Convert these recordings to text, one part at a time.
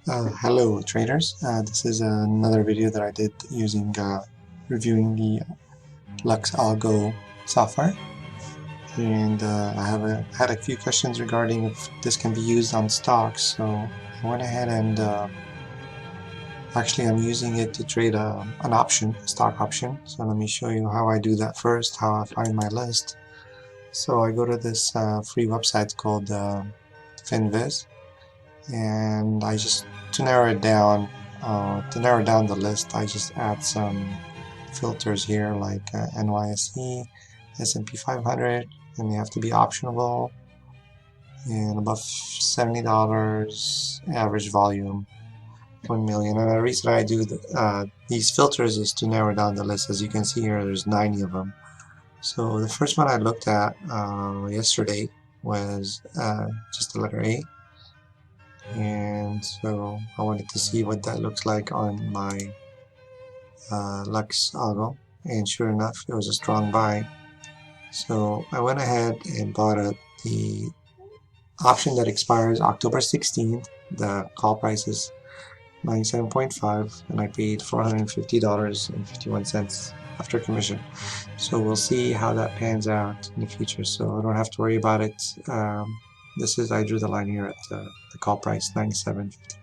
Hello traders, this is another video that I did using reviewing the Lux Algo software, and I had a few questions regarding if this can be used on stocks, so I went ahead and actually I'm using it to trade an option, a stock option. So let me show you how I do that first, how I find my list. So I go to this free website called Finviz, and I just to narrow down the list, I just add some filters here like NYSE, S&P 500, and they have to be optionable and above $70, average volume 1 million. And the reason I do these filters is to narrow down the list. As you can see here, there's 90 of them. So the first one I looked at yesterday was just the letter A. And so I wanted to see what that looks like on my Lux Algo, and sure enough, it was a strong buy. So I went ahead and bought the option that expires October 16th. The call price is 97.5, and I paid $450.51 after commission. So we'll see how that pans out in the future. So I don't have to worry about it. I drew the line here at the call price 97.50.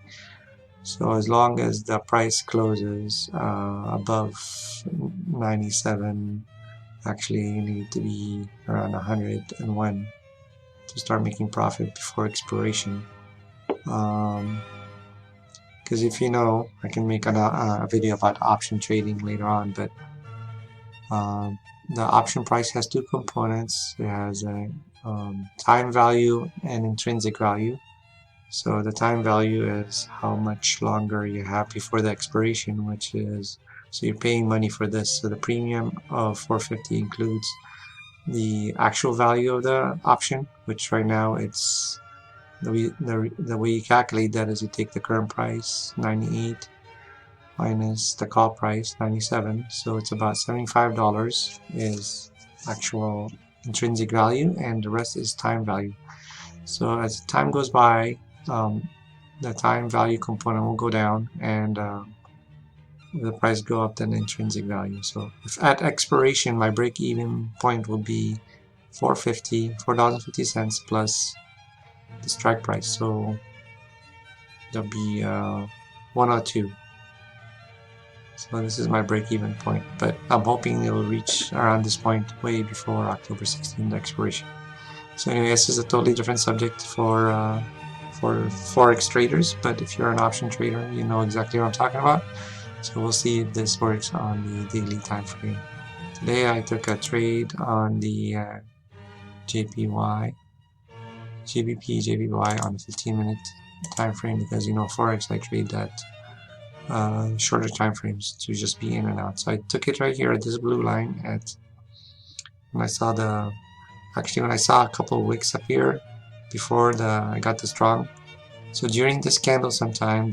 So as long as the price closes above 97, actually you need to be around 101 to start making profit before expiration. Because if you know, I can make a video about option trading later on, but the option price has two components. It has a time value and intrinsic value. So the time value is how much longer you have before the expiration, which is, so you're paying money for this. So the premium of 450 includes the actual value of the option, which right now it's the way you calculate that is you take the current price 98 minus the call price 97, so it's about $75 is actual intrinsic value, and the rest is time value. So as time goes by, the time value component will go down, and the price go up, then the intrinsic value. So if at expiration my break-even point will be $4.50 plus the strike price, so there'll be 102. So this is my break-even point, but I'm hoping it will reach around this point way before October 16th expiration. So anyway, this is a totally different subject for Forex traders, but if you're an option trader, you know exactly what I'm talking about. So we'll see if this works on the daily time frame. Today I took a trade on the GBP, JPY on the 15-minute time frame, because you know Forex, I trade that shorter time frames to just be in and out. So I took it right here at this blue line when I saw a couple of wicks up here before I got the strong. So during this candle sometime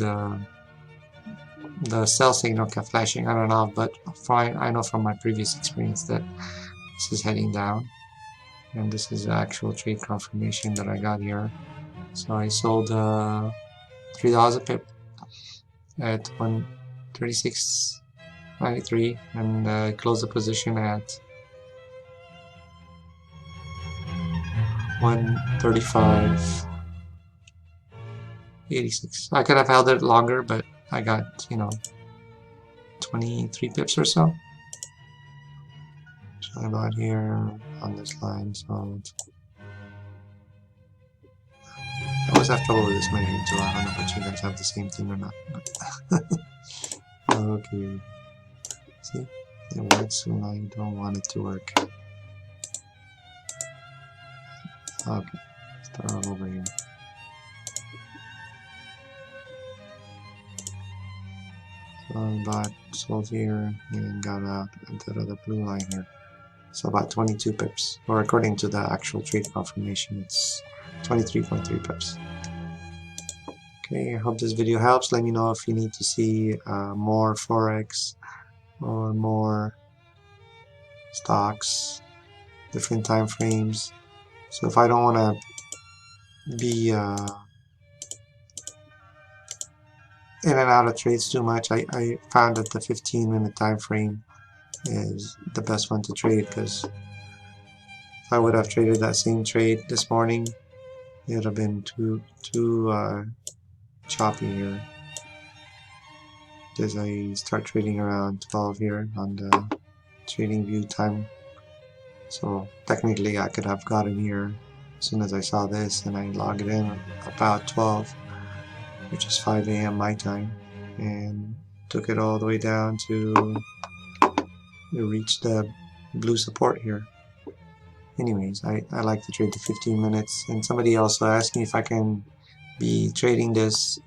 the sell signal kept flashing on and off, but I know from my previous experience that this is heading down, and this is the actual trade confirmation that I got here. So I sold $3 a pip at 136.93, and I closed the position at 135.86. I could have held it longer, but I got 23 pips or so. So I bought here on this line, so I always have trouble with this measuring tool. I don't know if you guys have the same thing or not. Okay. See? It works when I don't want it to work. Okay. Start over here. So I bought, sold here, and got out into the blue line here. So about 22 pips, or according to the actual trade confirmation, it's 23.3 pips. Okay, I hope this video helps. Let me know if you need to see more Forex or more stocks, different time frames. So if I don't want to be in and out of trades too much. I found that the 15-minute time frame is the best one to trade, because if I would have traded that same trade this morning, it would have been too choppy here. As I start trading around 12 here on the trading view time. So technically I could have gotten here as soon as I saw this, and I logged in about 12, which is 5 a.m. my time, and took it all the way down to reach the blue support here. Anyways, I like to trade the 15 minutes, and somebody also asked me if I can be trading this,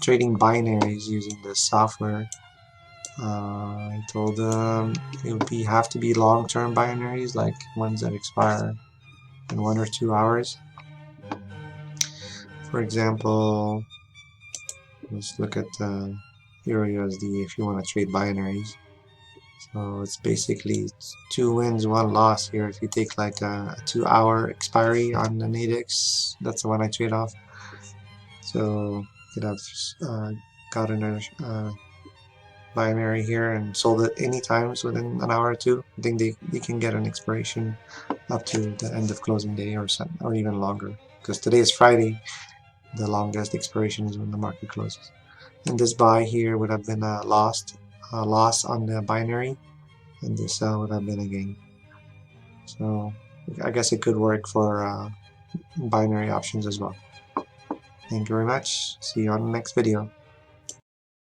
trading binaries using this software. I told them it would have to be long-term binaries, like ones that expire in 1 or 2 hours. For example, let's look at Euro USD if you want to trade binaries. So it's basically 2 wins, 1 loss here. If you take like a 2-hour expiry on the NADEX, that's the one I trade off. So you could have gotten a binary here and sold it any times within an hour or two. I think they can get an expiration up to the end of closing day or even longer, because today is Friday. The longest expiration is when the market closes. And this buy here would have been a loss on the binary, and this would have been a gain. So I guess it could work for binary options as well. Thank you very much. See you on the next video.